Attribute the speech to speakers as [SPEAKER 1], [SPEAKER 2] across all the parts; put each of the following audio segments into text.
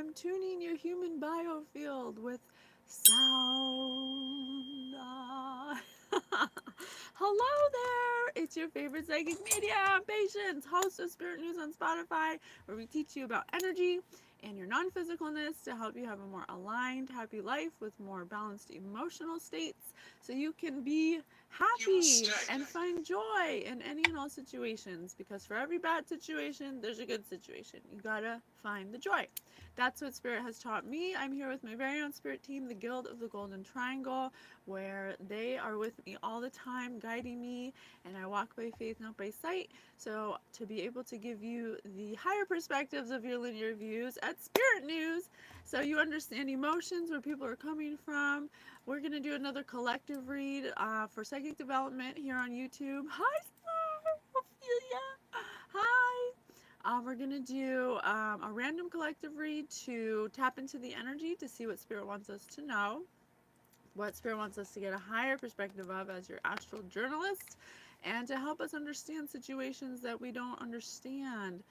[SPEAKER 1] I'm tuning your human biofield with sound. Hello there! It's your favorite psychic medium, Patience, host of Spirit News on Spotify, where we teach you about energy and your non-physicalness to help you have a more aligned, happy life with more balanced emotional states so you can be happy and find joy in any and all situations, because for every bad situation, there's a good situation. You gotta find the joy. That's what Spirit has taught me. I'm here with my very own Spirit team, the Guild of the Golden Triangle, where they are with me all the time, guiding me, and I walk by faith, not by sight. So to be able to give you the higher perspectives of your linear views at Spirit News, so you understand emotions, where people are coming from. We're going to do another collective read for psychic development here on YouTube. Hi, Ophelia. Hi. We're going to do a random collective read to tap into the energy to see what Spirit wants us to know, what Spirit wants us to get a higher perspective of as your astral journalist, and to help us understand situations that we don't understand.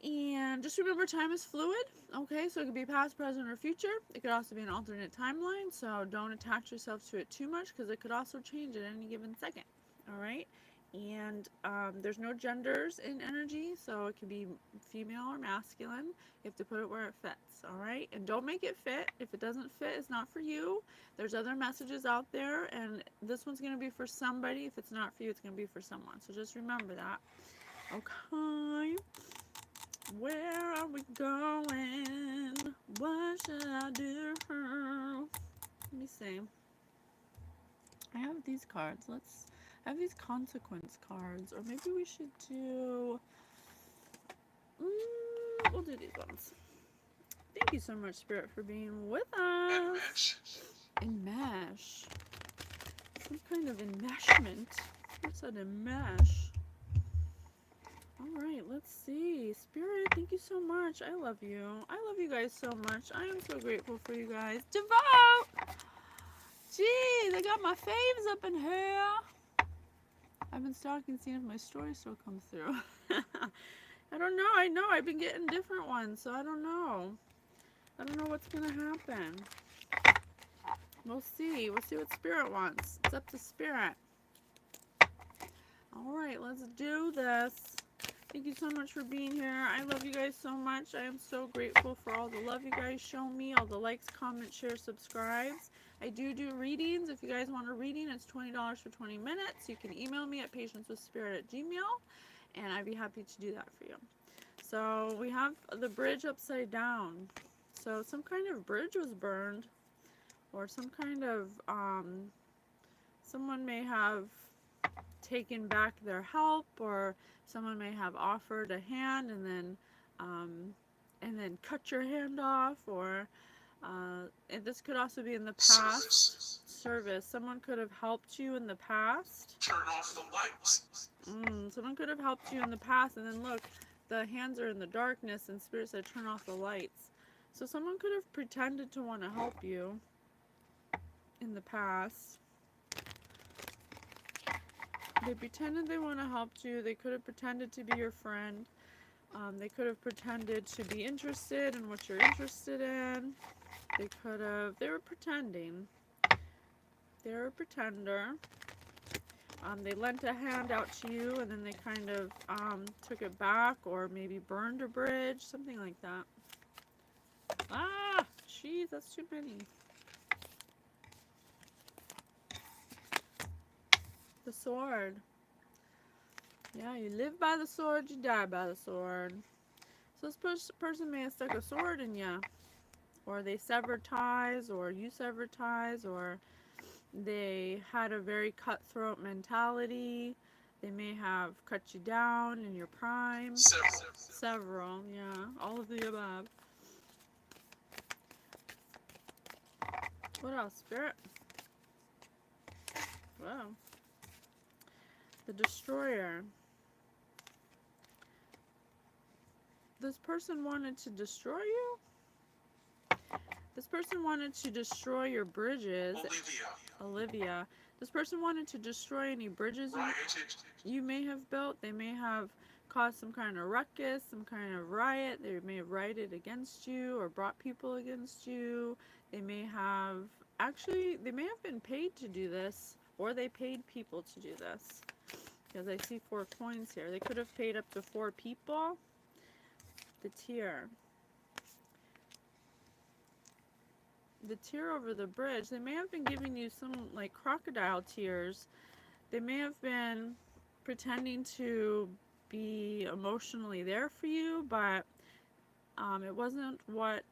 [SPEAKER 1] And just remember, time is fluid, okay? So it could be past, present, or future. It could also be an alternate timeline, so don't attach yourself to it too much, because it could also change at any given second, all right? And there's no genders in energy, so it could be female or masculine. You have to put it where it fits, all right? And don't make it fit. If it doesn't fit, it's not for you. There's other messages out there, and this one's going to be for somebody. If it's not for you, it's going to be for someone. So just remember that, okay? Where are we going? What should I do? Let me see. I have these cards. I have these consequence cards. Or maybe we should do... we'll do these ones. Thank you so much, Spirit, for being with us. Enmesh. Some kind of enmeshment. What's an enmesh? Alright, let's see. Spirit, thank you so much. I love you. I love you guys so much. I am so grateful for you guys. Devote! Gee, they got my faves up in here. I've been stalking, seeing if my story still comes through. I don't know. I know I've been getting different ones, so I don't know. I don't know what's going to happen. We'll see. We'll see what Spirit wants. It's up to Spirit. Alright, let's do this. Thank you so much for being here. I love you guys so much. I am so grateful for all the love you guys show me, all the likes, comments, shares, subscribes. I do readings. If you guys want a reading, it's $20 for 20 minutes. You can email me at patiencewithspirit@gmail.com, and I'd be happy to do that for you. So we have the bridge upside down. So some kind of bridge was burned, or some kind of, someone may have taken back their help, or someone may have offered a hand and then cut your hand off, or and this could also be in the past. Service. Someone could have helped you in the past.
[SPEAKER 2] Turn off the lights.
[SPEAKER 1] Someone could have helped you in the past, and then look, the hands are in the darkness, and Spirit said turn off the lights. So someone could have pretended to want to help you in the past. They pretended they want to help you. They could have pretended to be your friend. They could have pretended to be interested in what you're interested in. They were pretending. They were a pretender. They lent a hand out to you, and then they kind of took it back, or maybe burned a bridge, something like that. Ah, jeez, that's too many. The sword. Yeah, you live by the sword, you die by the sword. So this person may have stuck a sword in you, or they severed ties, or you severed ties, or they had a very cutthroat mentality. They may have cut you down in your prime. Several, yeah, all of the above. What else, Spirit? Wow. The Destroyer. This person wanted to destroy you? This person wanted to destroy your bridges. Olivia. This person wanted to destroy any bridges you may have built. They may have caused some kind of ruckus, some kind of riot. They may have rioted against you or brought people against you. They may have, actually, they may have been paid to do this, or they paid people to do this. Because I see 4 coins here. They could have paid up to 4 people. The thier. The thier over the bridge. They may have been giving you some like crocodile tears. They may have been pretending to be emotionally there for you, but it wasn't what,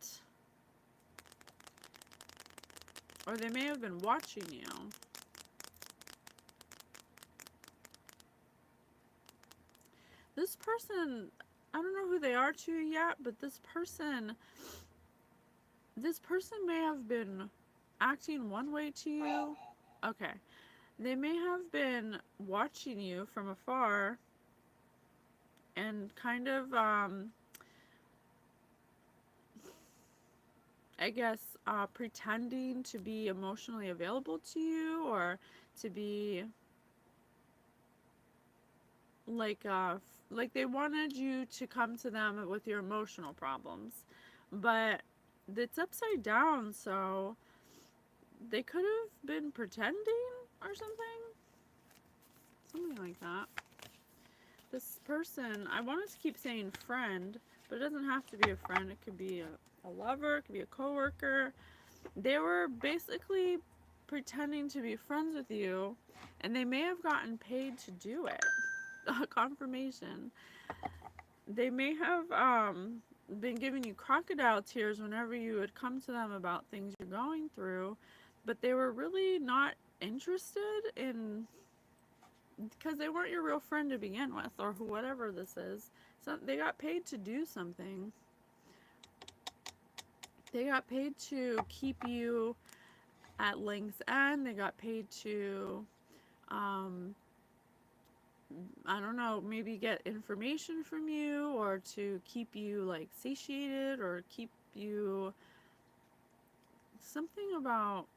[SPEAKER 1] or they may have been watching you. This person, I don't know who they are to you yet, but this person may have been acting one way to you. Okay. They may have been watching you from afar and kind of, I guess, pretending to be emotionally available to you, or to be like they wanted you to come to them with your emotional problems, but it's upside down, so they could have been pretending or something like that. This person, I wanted to keep saying friend, but it doesn't have to be a friend. It could be a lover, it could be a coworker. They were basically pretending to be friends with you, and they may have gotten paid to do it. Confirmation. They may have been giving you crocodile tears whenever you would come to them about things you're going through, but they were really not interested in, because they weren't your real friend to begin with, or whatever this is. So they got paid to do something. They got paid to keep you at length's end. They got paid to, I don't know, maybe get information from you, or to keep you like satiated, or keep you something about,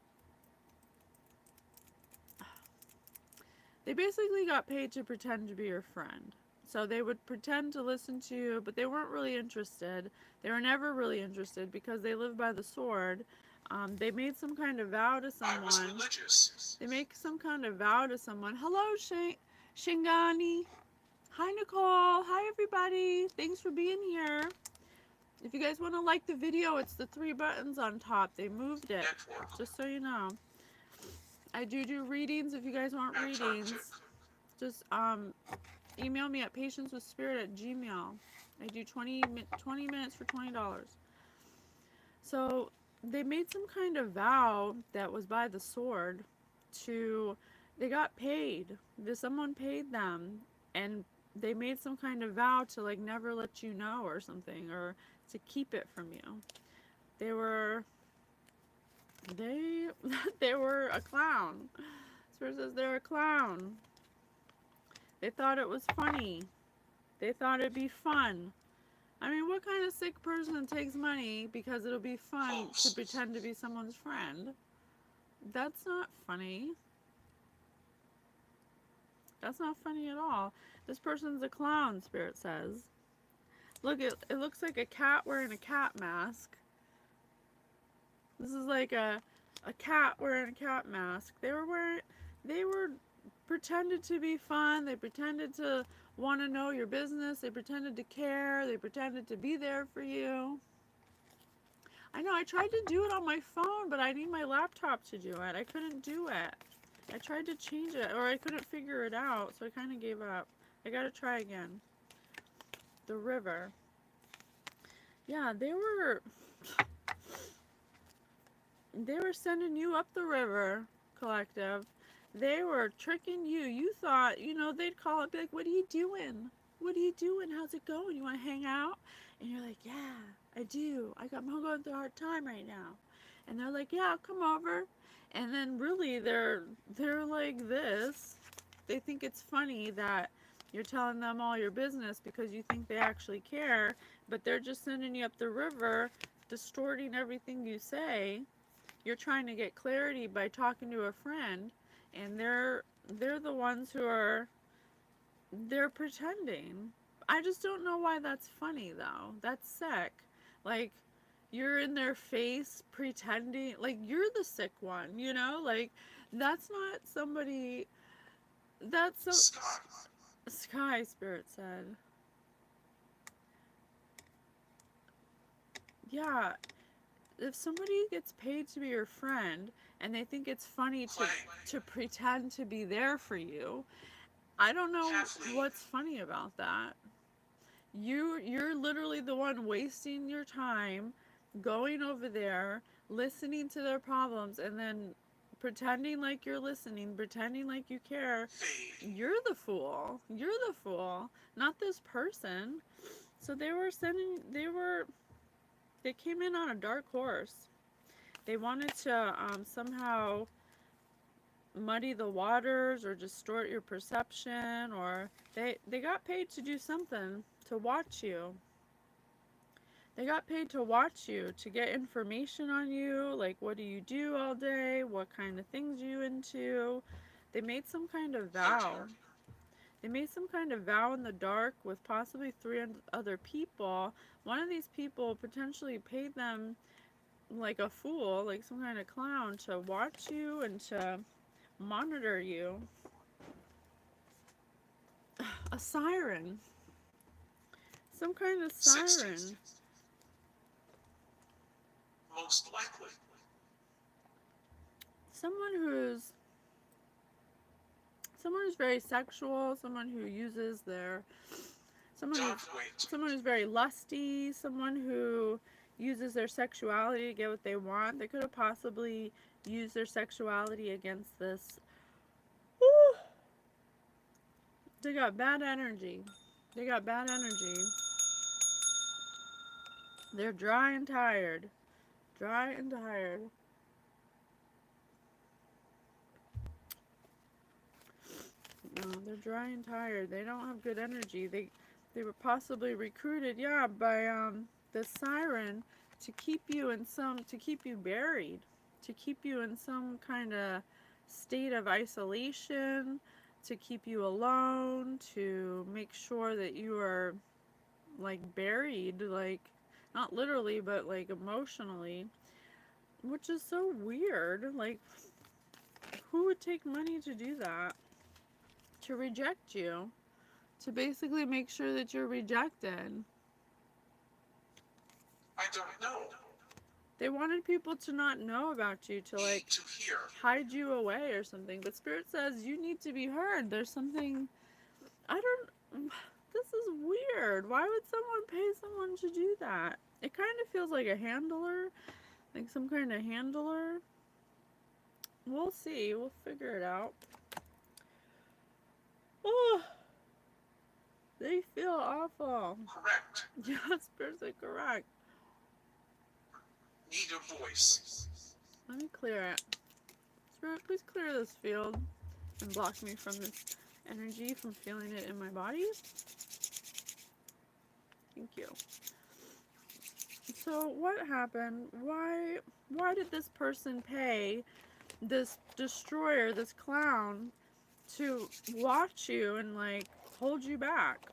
[SPEAKER 1] they basically got paid to pretend to be your friend. So they would pretend to listen to you, but they weren't really interested. They were never really interested because they live by the sword. They made some kind of vow to someone.
[SPEAKER 2] I was religious.
[SPEAKER 1] They make some kind of vow to someone. Hello, Shingani. Hi, Nicole. Hi, everybody. Thanks for being here. If you guys want to like the video, it's the 3 buttons on top. They moved it,
[SPEAKER 2] Network.
[SPEAKER 1] just so you know. I do readings. If you guys want readings, just email me at patiencewithspirit@gmail. I do 20 minutes for $20. So they made some kind of vow that was by the sword to, they got paid. Someone paid them, and they made some kind of vow to like never let you know or something, or to keep it from you. They were a clown. Spirit says they're a clown. They thought it was funny. They thought it'd be fun. I mean, what kind of sick person takes money because it'll be fun to pretend to be someone's friend? That's not funny. That's not funny at all. This person's a clown, Spirit says. Look, it looks like a cat wearing a cat mask. This is like a cat wearing a cat mask. They were pretended to be fun. They pretended to want to know your business. They pretended to care. They pretended to be there for you. I know, I tried to do it on my phone, but I need my laptop to do it. I couldn't do it. I tried to change it, or I couldn't figure it out, so I kind of gave up. I gotta try again. The river. Yeah, they were sending you up the river, collective. They were tricking you. You thought, they'd call it, be like, what are you doing? What are you doing? How's it going? You want to hang out? And you're like, yeah, I do. I'm going through a hard time right now. And they're like, yeah, I'll come over. And then really they're like this. They think it's funny that you're telling them all your business because you think they actually care, but they're just sending you up the river, distorting everything you say. You're trying to get clarity by talking to a friend, and they're the ones who are, they're pretending. I just don't know why that's funny though. That's sick. Like, you're in their face pretending like you're the sick one, you know? Like, that's not somebody. That's so.
[SPEAKER 2] Sky.
[SPEAKER 1] Sky Spirit said. Yeah, if somebody gets paid to be your friend and they think it's funny
[SPEAKER 2] Playing.
[SPEAKER 1] to pretend to be there for you, I don't know
[SPEAKER 2] Kathleen.
[SPEAKER 1] what's funny about that. You're literally the one wasting your time going over there, listening to their problems, and then pretending like you're listening, pretending like you care.
[SPEAKER 2] Fade.
[SPEAKER 1] You're the fool. You're the fool, not this person. So they came in on a dark horse. They wanted to somehow muddy the waters or distort your perception, or they got paid to do something, to watch you. They got paid to watch you, to get information on you, like what do you do all day, what kind of things are you into. They made some kind of vow. They made some kind of vow in the dark with possibly three other people. One of these people potentially paid them like a fool, like some kind of clown, to watch you and to monitor you. A siren. Some kind of
[SPEAKER 2] 60.
[SPEAKER 1] siren.
[SPEAKER 2] Most likely.
[SPEAKER 1] Someone who's very sexual, someone who uses their someone who's very lusty, someone who uses their sexuality to get what they want. They could have possibly used their sexuality against this. Woo! They got bad energy. They got bad energy. They're dry and tired. Dry and tired. No, they're dry and tired. They don't have good energy. They were possibly recruited, yeah, by the siren to keep you buried, to keep you in some kind of state of isolation, to keep you alone, to make sure that you are like buried, like not literally but like emotionally, which is so weird. Like, who would take money to do that? To reject you, to basically make sure that you're rejected.
[SPEAKER 2] I don't know.
[SPEAKER 1] They wanted people to not know about you, to like
[SPEAKER 2] To hear.
[SPEAKER 1] hide you away or something. But Spirit says you need to be heard. There's something, I don't, this is weird. Why would someone pay someone to do that? It kind of feels like a handler, like some kind of handler. We'll see. We'll figure it out. Oh, they feel awful.
[SPEAKER 2] Correct.
[SPEAKER 1] Yes, Spirit's like, correct.
[SPEAKER 2] Need a voice.
[SPEAKER 1] Let me clear it. Spirit, please clear this field and block me from this energy, from feeling it in my body. Thank you. So what happened? Why did this person pay this destroyer, this clown, to watch you and like hold you back?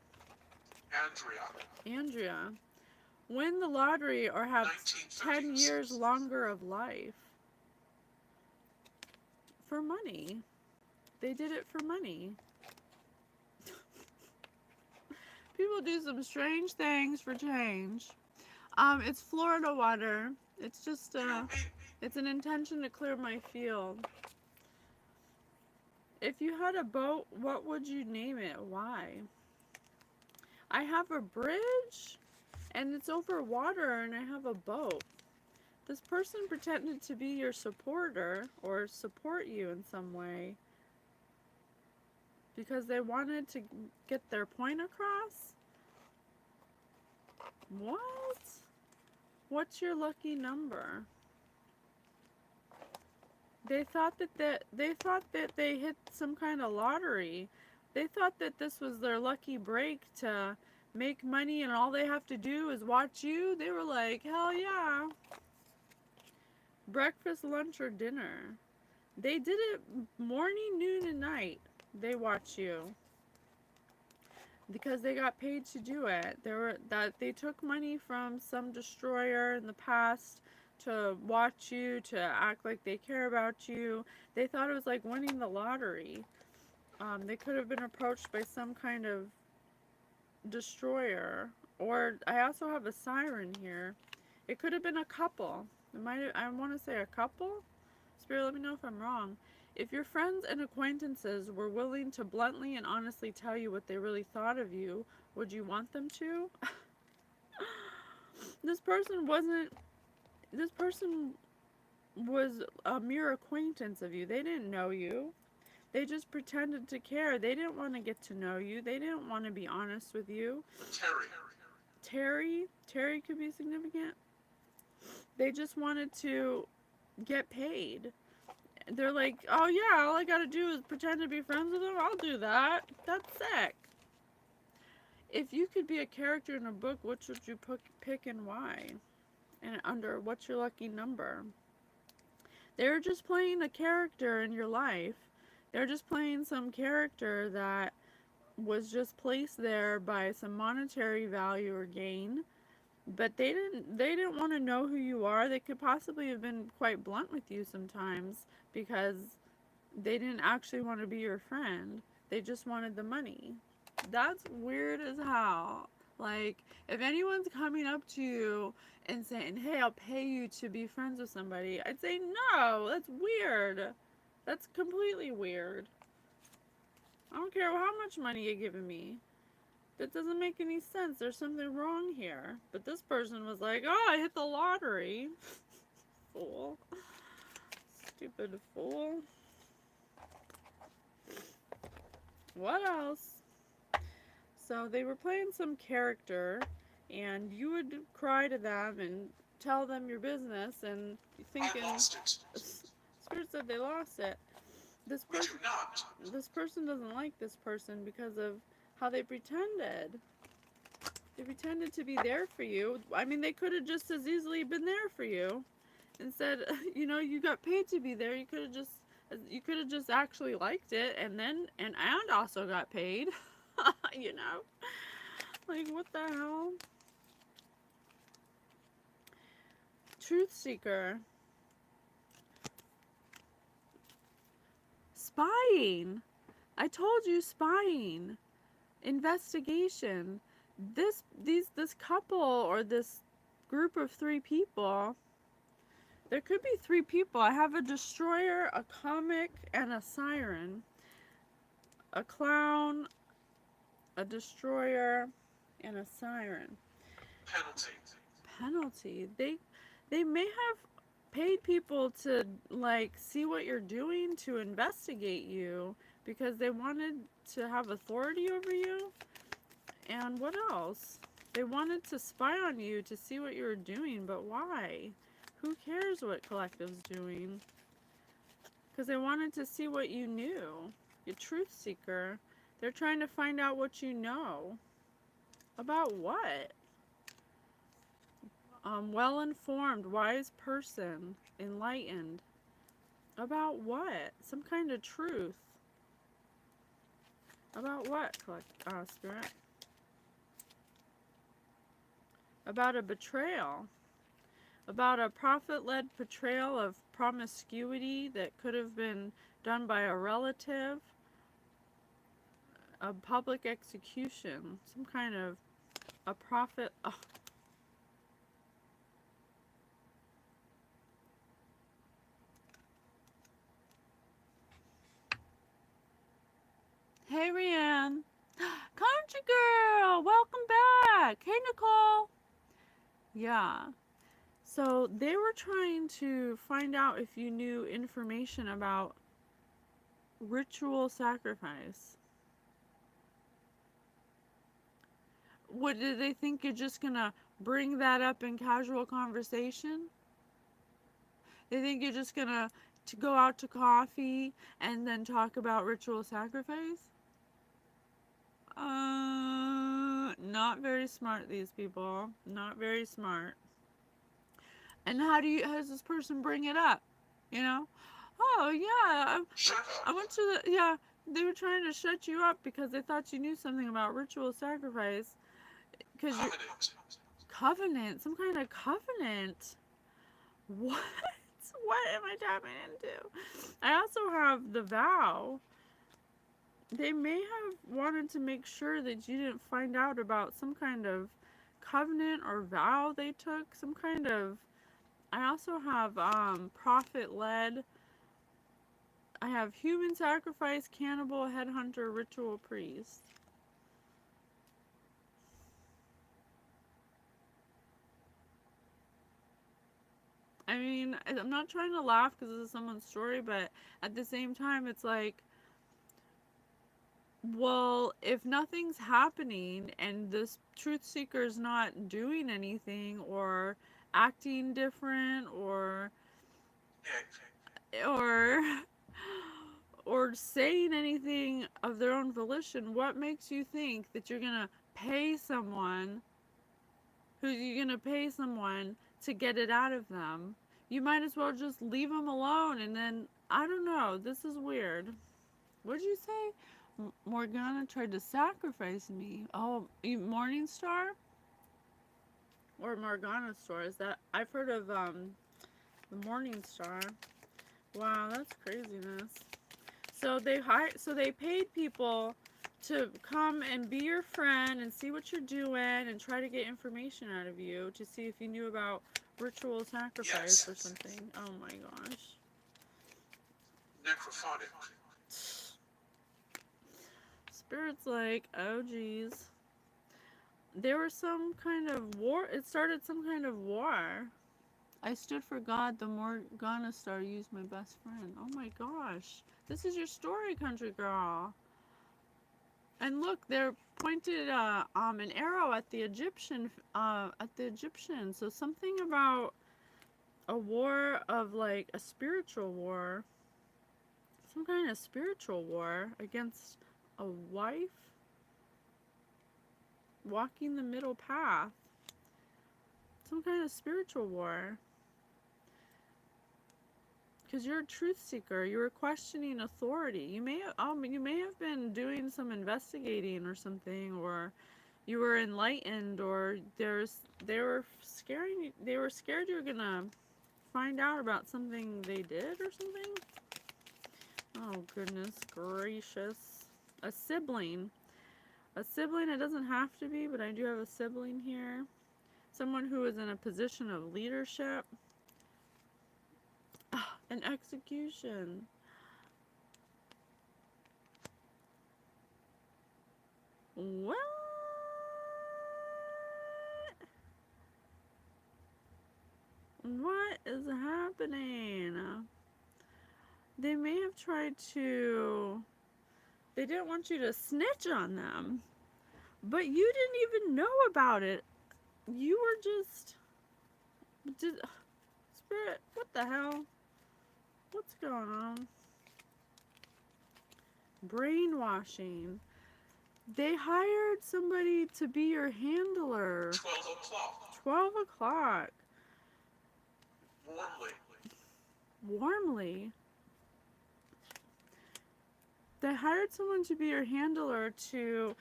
[SPEAKER 1] Andrea. Win the lottery or have 10 years longer of life. For money. They did it for money. People do some strange things for change. It's Florida water. It's just it's an intention to clear my field. If you had a boat, what would you name it? Why? I have a bridge, and it's over water, and I have a boat. This person pretended to be your supporter, or support you in some way, because they wanted to get their point across? What? What's your lucky number? They thought that they hit some kind of lottery. They thought that this was their lucky break to make money, and all they have to do is watch you. They were like, hell yeah. Breakfast, lunch, or dinner. They did it morning, noon, and night. They watch you. because they got paid to do it. They took money from some destroyer in the past to watch you, to act like they care about you. They thought it was like winning the lottery. They could have been approached by some kind of destroyer. Or I also have a siren here. It could have been a couple. I want to say a couple. Spirit, let me know if I'm wrong. If your friends and acquaintances were willing to bluntly and honestly tell you what they really thought of you, would you want them to? this person wasn't. This person was a mere acquaintance of you. They didn't know you. They just pretended to care. They didn't want to get to know you. They didn't want to be honest with you.
[SPEAKER 2] Terry.
[SPEAKER 1] Terry could be significant. They just wanted to get paid. They're like, oh yeah, all I gotta do is pretend to be friends with them. I'll do that. That's sick. If you could be a character in a book, which would you pick and why? And under what's your lucky number? They're just playing a character in your life. They're just playing some character that was just placed there by some monetary value or gain. But they didn't want to know who you are. They could possibly have been quite blunt with you sometimes because they didn't actually want to be your friend. They just wanted the money. That's weird as hell. Like, if anyone's coming up to you and saying, hey, I'll pay you to be friends with somebody, I'd say, no, that's weird. That's completely weird. I don't care how much money you're giving me. That doesn't make any sense. There's something wrong here. But this person was like, oh, I hit the lottery. Fool. Stupid fool. What else? So they were playing some character, and you would cry to them and tell them your business, and thinking,
[SPEAKER 2] I lost it.
[SPEAKER 1] Spirit said they lost it. This
[SPEAKER 2] We do
[SPEAKER 1] person,
[SPEAKER 2] not.
[SPEAKER 1] this person doesn't like this person because of how they pretended. They pretended to be there for you. I mean, they could have just as easily been there for you and said, you know, you got paid to be there. You could have just actually liked it and also got paid. You know? Like, what the hell? Truth seeker. Spying. I told you, spying. Investigation. This couple or this group of 3 people. There could be 3 people. I have a destroyer, a comic, and a siren. A clown, a destroyer, and a siren. Penalty. They may have paid people to like see what you're doing, to investigate you, because they wanted to have authority over you. And what else? They wanted to spy on you to see what you were doing, but why? Who cares what Collective's doing? Because they wanted to see what you knew. You're truth seeker. They're trying to find out what you know. About what? Well-informed, wise person, enlightened. About what? Some kind of truth. About what, Spirit? About a betrayal. About a prophet-led betrayal of promiscuity that could have been done by a relative. A public execution. Some kind of a prophet. Oh. Hey, Rianne. Country girl, welcome back. Hey, Nicole. Yeah. So they were trying to find out if you knew information about ritual sacrifice. What, did they think you're just gonna bring that up in casual conversation? They think you're just gonna go out to coffee and then talk about ritual sacrifice? Not very smart, these people. Not very smart. And how does this person bring it up? You know? Oh, yeah,
[SPEAKER 2] Shut up.
[SPEAKER 1] I went to the, yeah, They were trying to shut you up because they thought you knew something about ritual sacrifice. Because you're
[SPEAKER 2] Covenant.
[SPEAKER 1] covenant, some kind of covenant. What? What am I tapping into? I also have the vow. They may have wanted to make sure that you didn't find out about some kind of covenant or vow they took. Some kind of. I also have prophet led. I have human sacrifice, cannibal, headhunter, ritual priest. I mean, I'm not trying to laugh because this is someone's story, but at the same time, it's like, well, if nothing's happening and this truth seeker's not doing anything or acting different
[SPEAKER 2] Yeah.
[SPEAKER 1] or or saying anything of their own volition, what makes you think that you're gonna pay someone to get it out of them? You might as well just leave them alone and then I don't know. This is weird. What'd you say? Morgana tried to sacrifice me. Oh, Morning Star or Morgana Star? Is that I've heard of the Morning Star? Wow, that's craziness. So they paid people to come and be your friend and see what you're doing and try to get information out of you to see if you knew about ritual sacrifice or
[SPEAKER 2] Yes.
[SPEAKER 1] something. Oh my gosh.
[SPEAKER 2] Necrophonic.
[SPEAKER 1] Spirit's like, oh geez. There was some kind of war. It started some kind of war. I stood for God. The Morgana Star used my best friend. Oh my gosh. This is your story, country girl. And look, they're pointed an arrow at the Egyptian. So something about a war of like a spiritual war, some kind of spiritual war against a wife, walking the middle path, some kind of spiritual war. Because you're a truth seeker, you were questioning authority. You may have been doing some investigating or something, or you were enlightened, or they were scared you were gonna find out about something they did or something. Oh goodness gracious. A sibling. A sibling, it doesn't have to be, but I do have a sibling here. Someone who is in a position of leadership. An execution. What? What is happening? They may have tried to. They didn't want you to snitch on them, but you didn't even know about it. You were just. Spirit, what the hell? What's going on? Brainwashing. They hired somebody to be your handler.
[SPEAKER 2] 12 o'clock.
[SPEAKER 1] 12 o'clock.
[SPEAKER 2] Warmly.
[SPEAKER 1] Warmly. They hired someone to be your handler to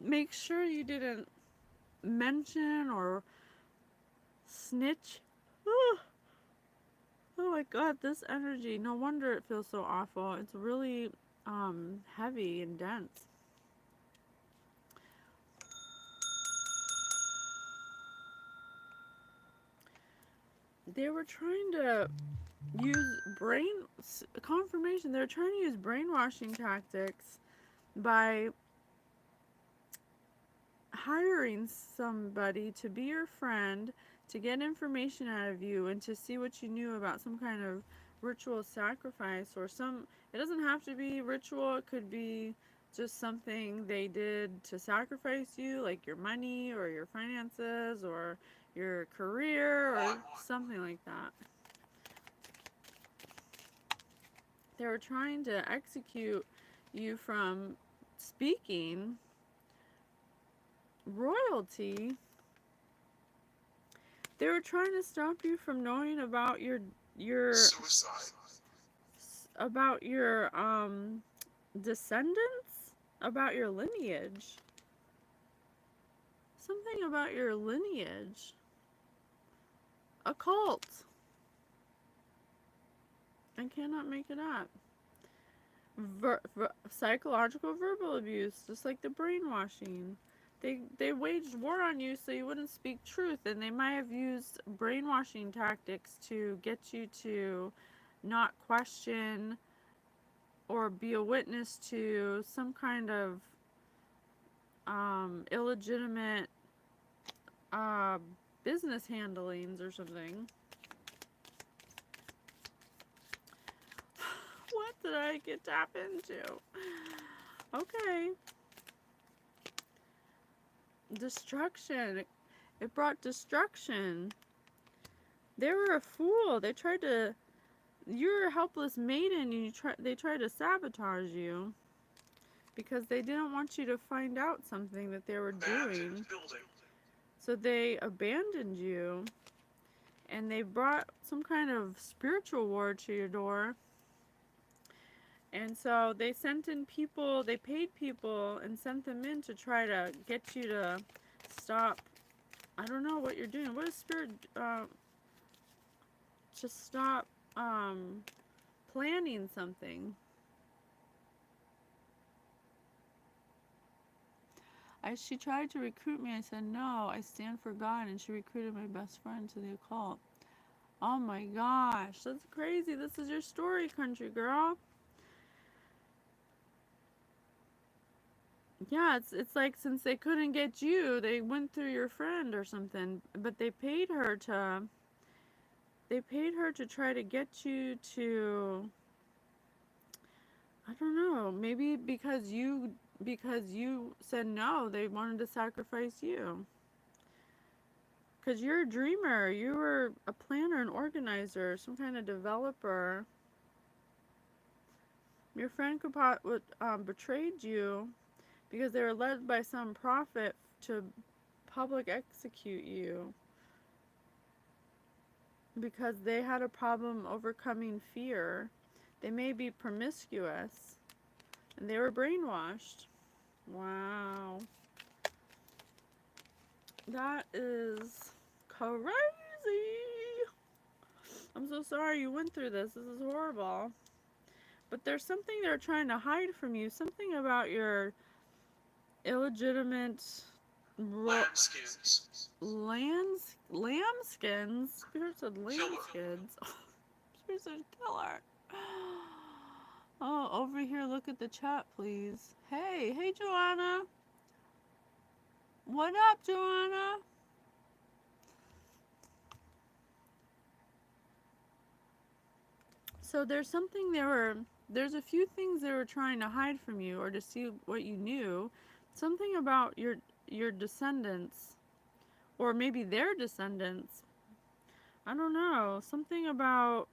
[SPEAKER 1] make sure you didn't mention or snitch. Oh my god, this energy. No wonder it feels so awful. It's really heavy and dense. They were trying to use confirmation. They were trying to use brainwashing tactics by hiring somebody to be your friend, to get information out of you, and to see what you knew about some kind of ritual sacrifice or some. It doesn't have to be ritual. It could be just something they did to sacrifice you, like your money or your finances or your career or something like that. They were trying to execute you from speaking. Royalty. They were trying to stop you from knowing about your
[SPEAKER 2] Suicide.
[SPEAKER 1] about your descendants? About your lineage. Something about your lineage. A cult. I cannot make it up. Psychological verbal abuse, just like the brainwashing. They waged war on you so you wouldn't speak truth, and they might have used brainwashing tactics to get you to not question or be a witness to some kind of illegitimate uh, business handlings or something. What did I get tapped into? Okay. Destruction. It brought destruction. They were a fool. They tried to. You're a helpless maiden, and they tried to sabotage you because they didn't want you to find out something that they were doing. So they abandoned you, and they brought some kind of spiritual war to your door. And so they sent in people, they paid people and sent them in to try to get you to stop. I don't know what you're doing. What is spirit? Just stop planning something. She tried to recruit me. I said, no, I stand for God. And she recruited my best friend to the occult. Oh my gosh, that's crazy. This is your story, country girl. Yeah, it's like since they couldn't get you, they went through your friend or something. But they paid her to try to get you to, I don't know, maybe because you said no, they wanted to sacrifice you. Because you're a dreamer, you were a planner, an organizer, some kind of developer. Your friend could betrayed you because they were led by some prophet to public execute you. Because they had a problem overcoming fear. They may be promiscuous. And they were brainwashed. Wow. That is crazy. I'm so sorry you went through this. This is horrible. But there's something they're trying to hide from you. Something about your illegitimate
[SPEAKER 2] lambskins.
[SPEAKER 1] Lambskins? Spirit said lambskins. Spirit said killer. Oh, over here, look at the chat, please. Hey, Joanna. What up, Joanna? So there's a few things they were trying to hide from you or to see what you knew. Something about your descendants, or maybe their descendants. I don't know. Something about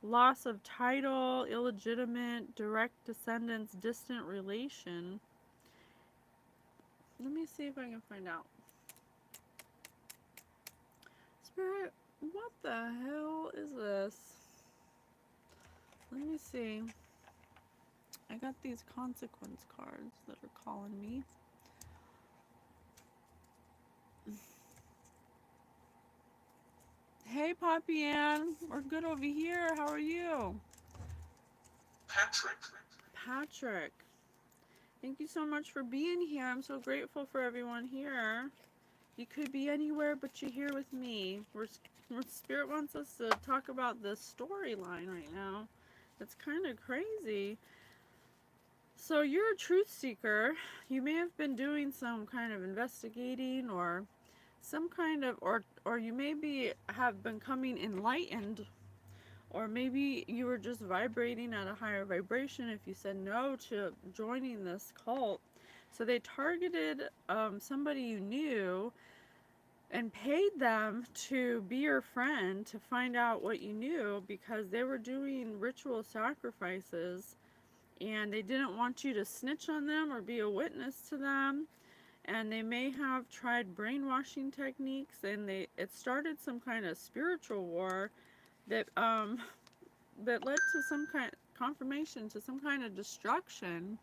[SPEAKER 1] loss of title, illegitimate, direct descendants, distant relation. Let me see if I can find out. Spirit, what the hell is this? Let me see. I got these consequence cards that are calling me. Hey, Poppy Ann. We're good over here. How are you? Patrick. Thank you so much for being here. I'm so grateful for everyone here. You could be anywhere, but you're here with me. Spirit wants us to talk about this storyline right now. It's kind of crazy. So you're a truth seeker. You may have been doing some kind of investigating or some kind of, or you maybe have been coming enlightened, or maybe you were just vibrating at a higher vibration if you said no to joining this cult. So they targeted somebody you knew and paid them to be your friend to find out what you knew because they were doing ritual sacrifices and they didn't want you to snitch on them or be a witness to them. And they may have tried brainwashing techniques, and it started some kind of spiritual war that led to some kind. confirmation to some kind of destruction.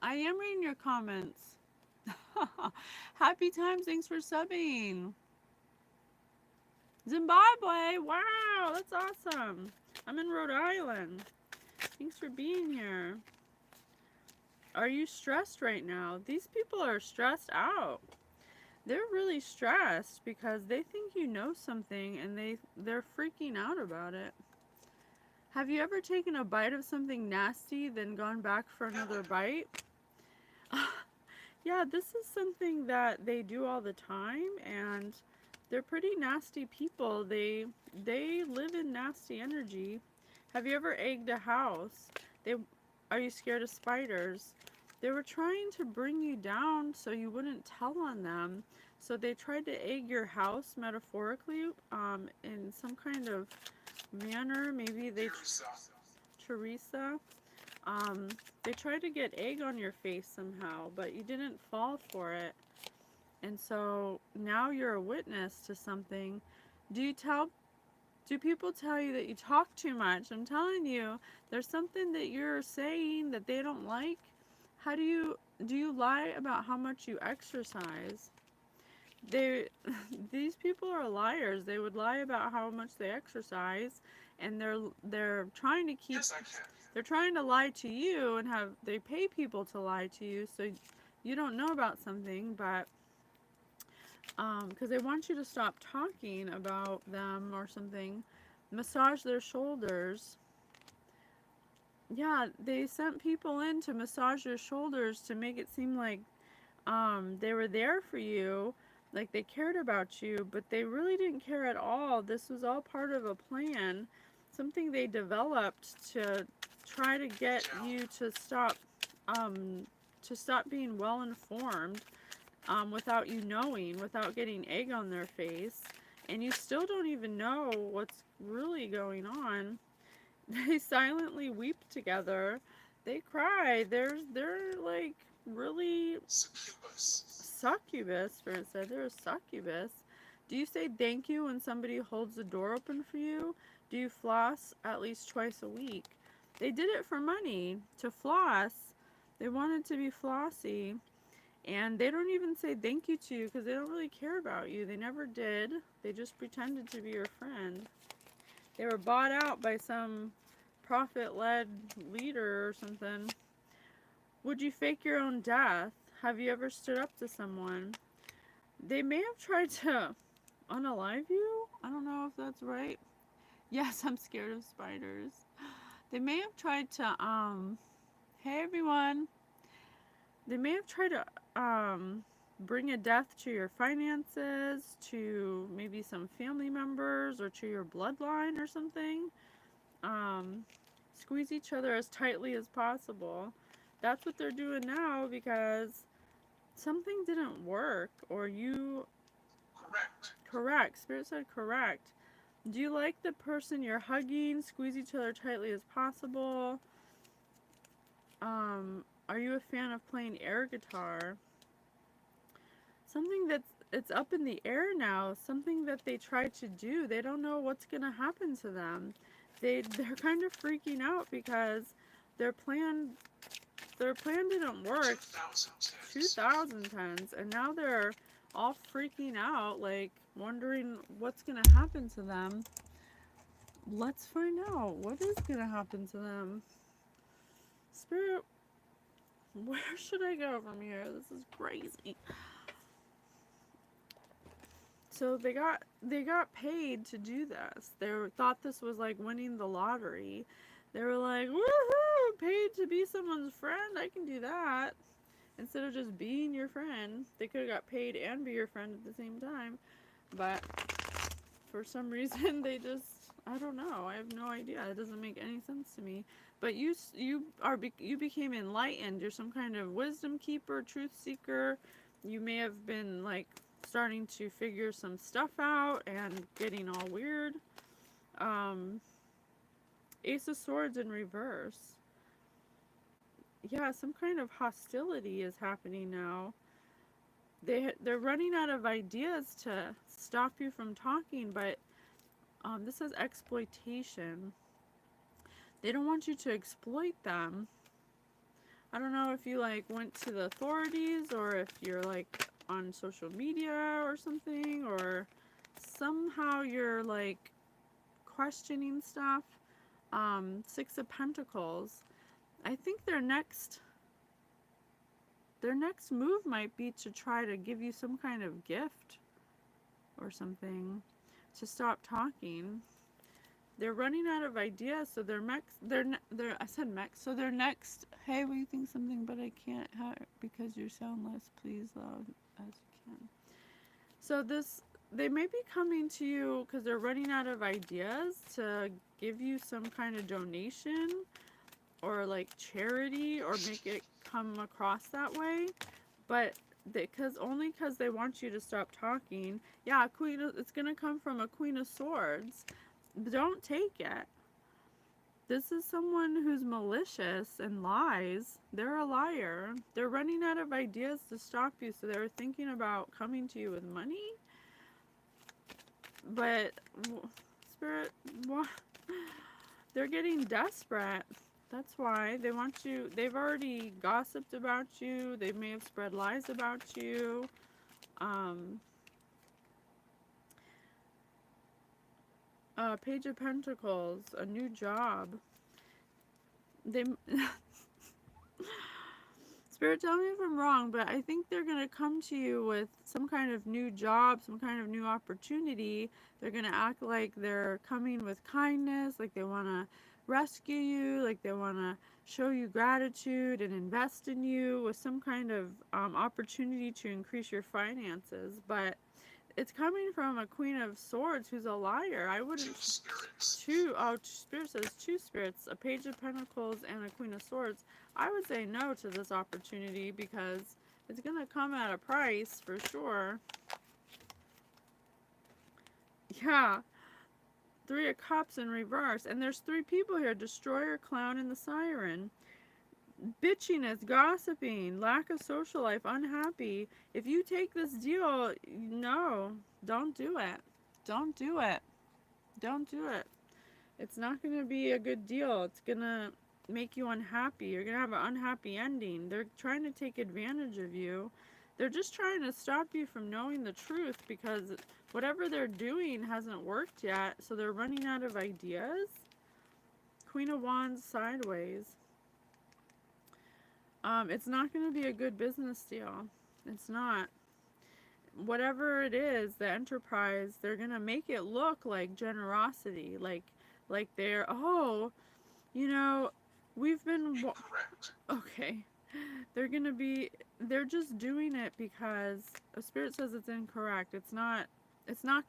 [SPEAKER 1] I am reading your comments. Happy times, thanks for subbing. Zimbabwe, wow, that's awesome. I'm in Rhode Island. Thanks for being here. Are you stressed right now? These people are stressed out. They're really stressed because they think you know something and they're freaking out about it. Have you ever taken a bite of something nasty, then gone back for another bite? Yeah, this is something that they do all the time, and they're pretty nasty people. They live in nasty energy. Have you ever egged a house? They Are you scared of spiders? They were trying to bring you down so you wouldn't tell on them. So they tried to egg your house metaphorically, in some kind of manner. Maybe Teresa. Um, they tried to get egg on your face somehow, but you didn't fall for it. And so now you're a witness to something. Do people tell you that you talk too much? I'm telling you, there's something that you're saying that they don't like. Do you lie about how much you exercise? They These people are liars. They would lie about how much they exercise, and they're trying to keep
[SPEAKER 2] Yes, I can.
[SPEAKER 1] they're trying to lie to you, and they pay people to lie to you so you don't know about something, but because they want you to stop talking about them or something. Massage their shoulders. Yeah, they sent people in to massage your shoulders to make it seem like they were there for you, like they cared about you, but they really didn't care at all. This was all part of a plan, something they developed to try to get you um, to stop being well informed, without you knowing, without getting egg on their face, and you still don't even know what's really going on. They silently weep together. They cry. They're like really succubus. Spirit said they're a succubus. Do you say thank you when somebody holds the door open for you? Do you floss at least twice a week? They did it for money, to floss. They wanted to be flossy. And they don't even say thank you to you because they don't really care about you. They never did. They just pretended to be your friend. They were bought out by some prophet-led leader or something. Would you fake your own death? Have you ever stood up to someone? They may have tried to unalive you. I don't know if that's right. Yes, I'm scared of spiders. They may have tried to, hey everyone. They may have tried to, bring a death to your finances, to maybe some family members, or to your bloodline or something. Squeeze each other as tightly as possible. That's what they're doing now because something didn't work, or you...
[SPEAKER 2] Correct.
[SPEAKER 1] Correct. Spirit said correct. Do you like the person you're hugging? Squeeze each other tightly as possible. Are you a fan of playing air guitar? Something it's up in the air now. Something that they tried to do. They don't know what's gonna happen to them. They're kind of freaking out because their plan didn't work. 2010s, and now they're all freaking out, like wondering what's gonna happen to them. Let's find out what is gonna happen to them. Spirit, where should I go from here? This is crazy. So they got paid to do this. They thought this was like winning the lottery. They were like, woohoo, paid to be someone's friend. I can do that. Instead of just being your friend, they could have got paid and be your friend at the same time. But for some reason, they just, I don't know. I have no idea. It doesn't make any sense to me. But you became enlightened. You're some kind of wisdom keeper, truth seeker. You may have been like starting to figure some stuff out and getting all weird. Ace of Swords in reverse. Yeah, some kind of hostility is happening now. They're running out of ideas to stop you from talking, but this is exploitation. They don't want you to exploit them. I don't know if you like went to the authorities or if you're like on social media or something, or somehow you're like questioning stuff. Six of Pentacles. I think their next move might be to try to give you some kind of gift or something to stop talking. They're running out of ideas, so I said mex, so their next, hey, we think something, but I can't have because you sound less please loud as you can. So they may be coming to you because they're running out of ideas to give you some kind of donation or like charity or make it come across that way, but because they want you to stop talking. Yeah, it's gonna come from a Queen of Swords. Don't take it. This is someone who's malicious and lies. They're a liar. They're running out of ideas to stop you, so they're thinking about coming to you with money. But Spirit, what? They're getting desperate. That's why they want you. They've already gossiped about you. They may have spread lies about you. Page of Pentacles, a new job. They Spirit, tell me if I'm wrong, but I think they're going to come to you with some kind of new job, some kind of new opportunity. They're going to act like they're coming with kindness, like they want to rescue you, like they want to show you gratitude and invest in you with some kind of opportunity to increase your finances. But it's coming from a Queen of Swords who's a liar. I wouldn't.
[SPEAKER 2] Two spirits.
[SPEAKER 1] Spirit says two spirits, a Page of Pentacles and a Queen of Swords. I would say no to this opportunity because it's going to come at a price for sure. Yeah. Three of Cups in reverse. And there's three people here. Destroyer, Clown, and the Siren. Bitchiness, gossiping, lack of social life, unhappy. If you take this deal, no, don't do it. Don't do it. Don't do it. It's not going to be a good deal. It's going to make you unhappy. You're going to have an unhappy ending. They're trying to take advantage of you. They're just trying to stop you from knowing the truth because whatever they're doing hasn't worked yet. So they're running out of ideas. Queen of Wands sideways. It's not going to be a good business deal. It's not. Whatever it is, the enterprise, they're going to make it look like generosity. Like they're, oh, you know, we've been...
[SPEAKER 2] Incorrect.
[SPEAKER 1] Okay. They're just doing it because a spirit says it's incorrect. It's not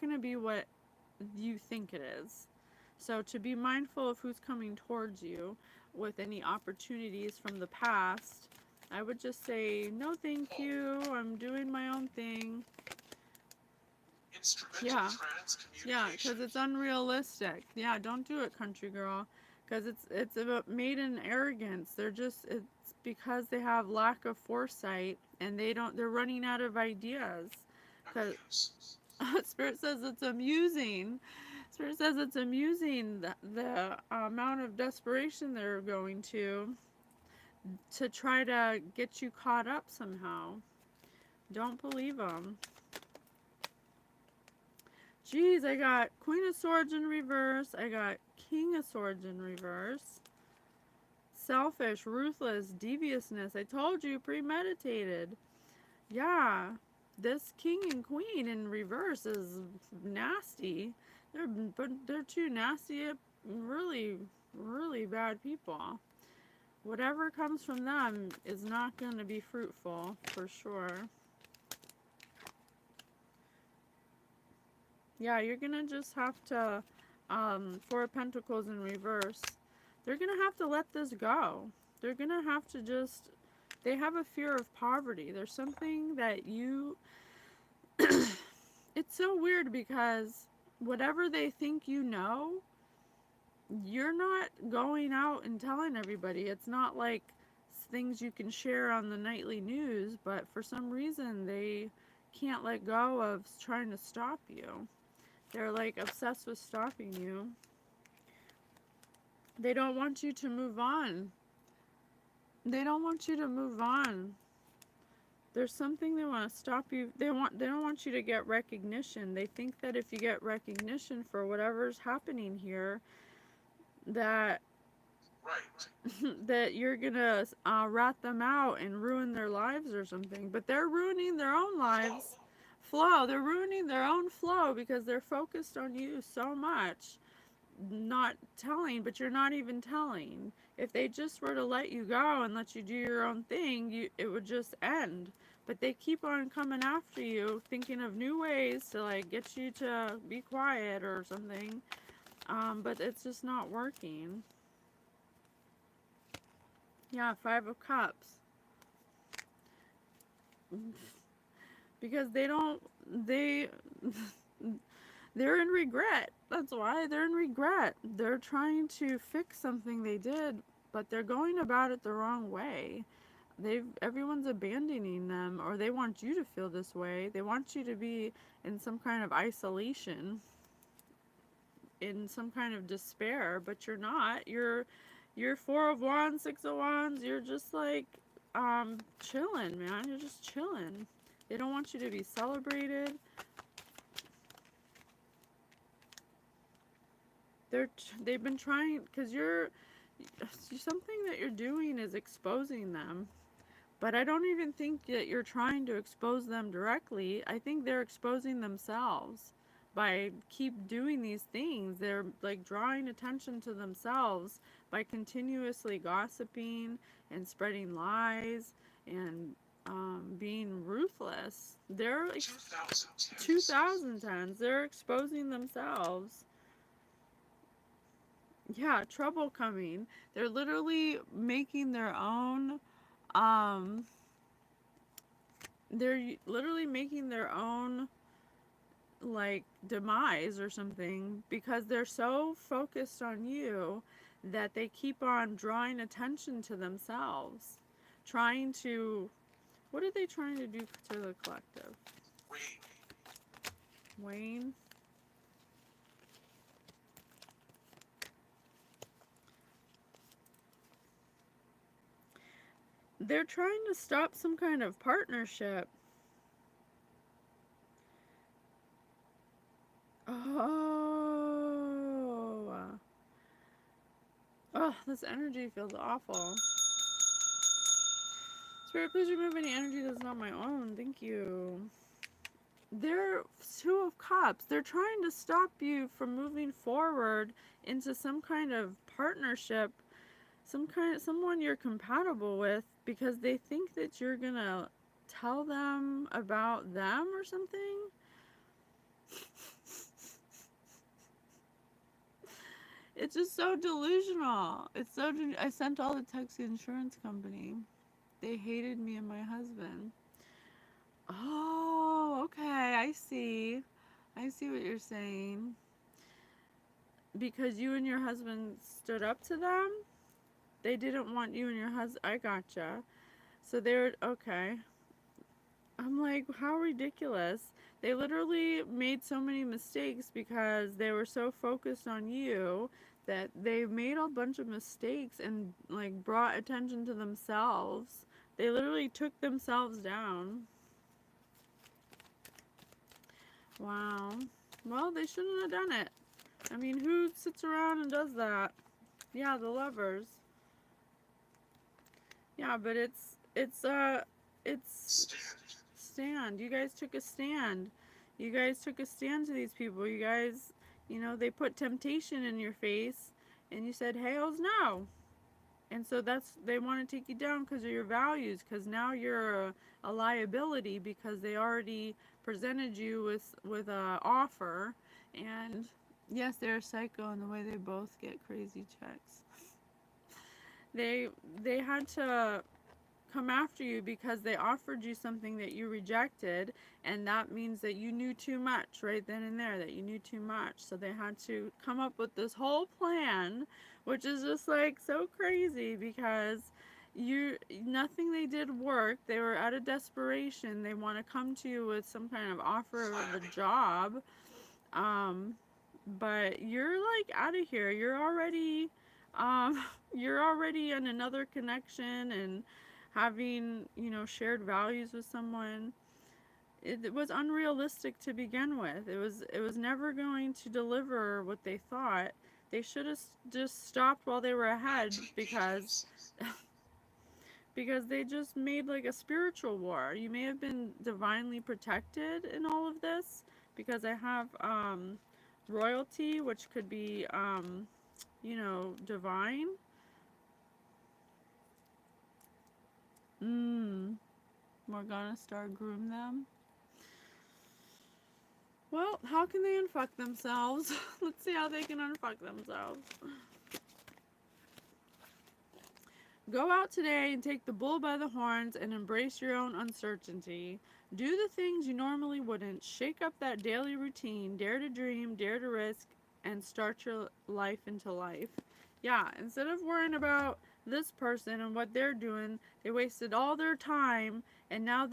[SPEAKER 1] going to be what you think it is. So to be mindful of who's coming towards you with any opportunities from the past, I would just say, no thank you, I'm doing my own thing.
[SPEAKER 2] Instrumental
[SPEAKER 1] Yeah.
[SPEAKER 2] transcommunication.
[SPEAKER 1] Yeah, because it's unrealistic. Yeah, don't do it, country girl. Because it's about maiden arrogance. It's because they have lack of foresight and they're running out of ideas. Because Spirit says it's amusing. Spirit says it's amusing the amount of desperation they're going to try to get you caught up somehow. Don't believe them. Jeez, I got Queen of Swords in reverse. I got King of Swords in reverse. Selfish, ruthless, deviousness. I told you, premeditated. Yeah, this King and Queen in reverse is nasty. They're two nasty, really, really bad people. Whatever comes from them is not going to be fruitful, for sure. Yeah, you're going to just have to, Four of Pentacles in reverse, they're going to have to let this go. They're going to have to just, they have a fear of poverty. There's something that you, it's so weird because whatever they think you know, you're not going out and telling everybody. It's not like things you can share on the nightly news, but for some reason they can't let go of trying to stop you. They're like obsessed with stopping you. They don't want you to move on. They don't want you to move on. There's something they want to stop you. They don't want you to get recognition. They think that if you get recognition for whatever's happening here, that
[SPEAKER 2] Right.
[SPEAKER 1] that you're gonna rat them out and ruin their lives or something. But they're ruining their own lives. Flow. They're ruining their own flow because they're focused on you so much. Not telling, but you're not even telling. If they just were to let you go and let you do your own thing, it would just end. But they keep on coming after you, thinking of new ways to like get you to be quiet or something. But it's just not working. Yeah, 5 of Cups. Because they they're in regret. That's why they're in regret. They're trying to fix something they did, but they're going about it the wrong way. Everyone's abandoning them, or they want you to feel this way. They want you to be in some kind of isolation, in some kind of despair, but you're not. You're 4 of Wands, 6 of Wands. You're just like chilling, man. You're just chilling. They don't want you to be celebrated. They've been trying because you're something that you're doing is exposing them. But I don't even think that you're trying to expose them directly. I think they're exposing themselves by keep doing these things. They're like drawing attention to themselves by continuously gossiping and spreading lies and being ruthless. They're like 2010s. They're exposing themselves. Yeah, trouble coming. They're literally making their own um they're literally making their own like demise or something because they're so focused on you that they keep on drawing attention to themselves, trying to what are they trying to do to the collective? Wayne. They're trying to stop some kind of partnership. Oh. Oh, this energy feels awful. Spirit, please remove any energy that's not my own. Thank you. They're 2 of Cups. They're trying to stop you from moving forward into some kind of partnership, someone you're compatible with because they think that you're gonna tell them about them or something. It's just so delusional. It's so. I sent all the texts to the insurance company. They hated me and my husband. Oh, okay. I see. I see what you're saying. Because you and your husband stood up to them, they didn't want you and your husband. I gotcha. So they're okay. I'm like, how ridiculous. They literally made so many mistakes because they were so focused on you that they made a bunch of mistakes and like brought attention to themselves. They literally took themselves down. Wow. Well, they shouldn't have done it. I mean, who sits around and does that? Yeah, the Lovers. Yeah, but it's stand. You guys took a stand. You guys took a stand to these people. You guys, they put temptation in your face and you said, "Hells no." And so they want to take you down because of your values, because now you're a liability because they already presented you with a offer. And yes, they're psycho in the way they both get crazy checks. They had to come after you because they offered you something that you rejected, and that means that you knew too much right then and there, that you knew too much. So they had to come up with this whole plan, which is just like so crazy because nothing they did worked. They were out of desperation. They want to come to you with some kind of offer of a job, but you're like out of here. You're already You're already in another connection and having, shared values with someone. It was unrealistic to begin with. It was never going to deliver what they thought. They should have just stopped while they were ahead, because they just made like a spiritual war. You may have been divinely protected in all of this, because I have royalty, which could be divine. We're gonna start groom them. Well, how can they unfuck themselves? Let's see how they can unfuck themselves. Go out today and take the bull by the horns and embrace your own uncertainty. Do the things you normally wouldn't. Shake up that daily routine. Dare to dream, dare to risk, and start your life into life. Yeah, instead of worrying about this person and what they're doing, they wasted all their time, and now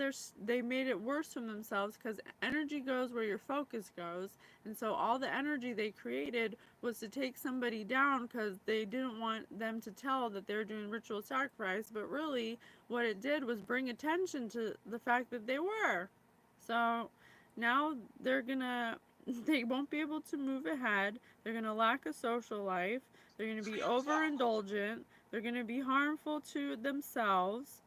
[SPEAKER 1] they made it worse for themselves, because energy goes where your focus goes. And so all the energy they created was to take somebody down, because they didn't want them to tell that they're doing ritual sacrifice, but really what it did was bring attention to the fact that they were. So now they won't be able to move ahead. They're going to lack a social life. They're going to be overindulgent. They're going to be harmful to themselves.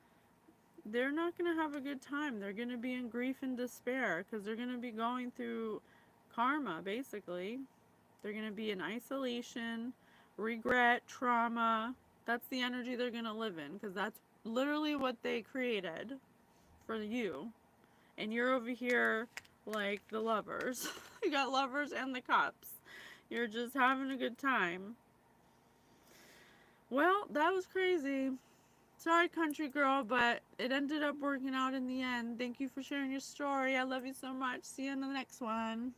[SPEAKER 1] They're not going to have a good time. They're going to be in grief and despair, because they're going to be going through karma, basically. They're going to be in isolation, regret, trauma. That's the energy they're going to live in, because that's literally what they created for you. And you're over here like the lovers. You got lovers and the cups. You're just having a good time. Well, that was crazy. Sorry, country girl, but it ended up working out in the end. Thank you for sharing your story. I love you so much. See you in the next one.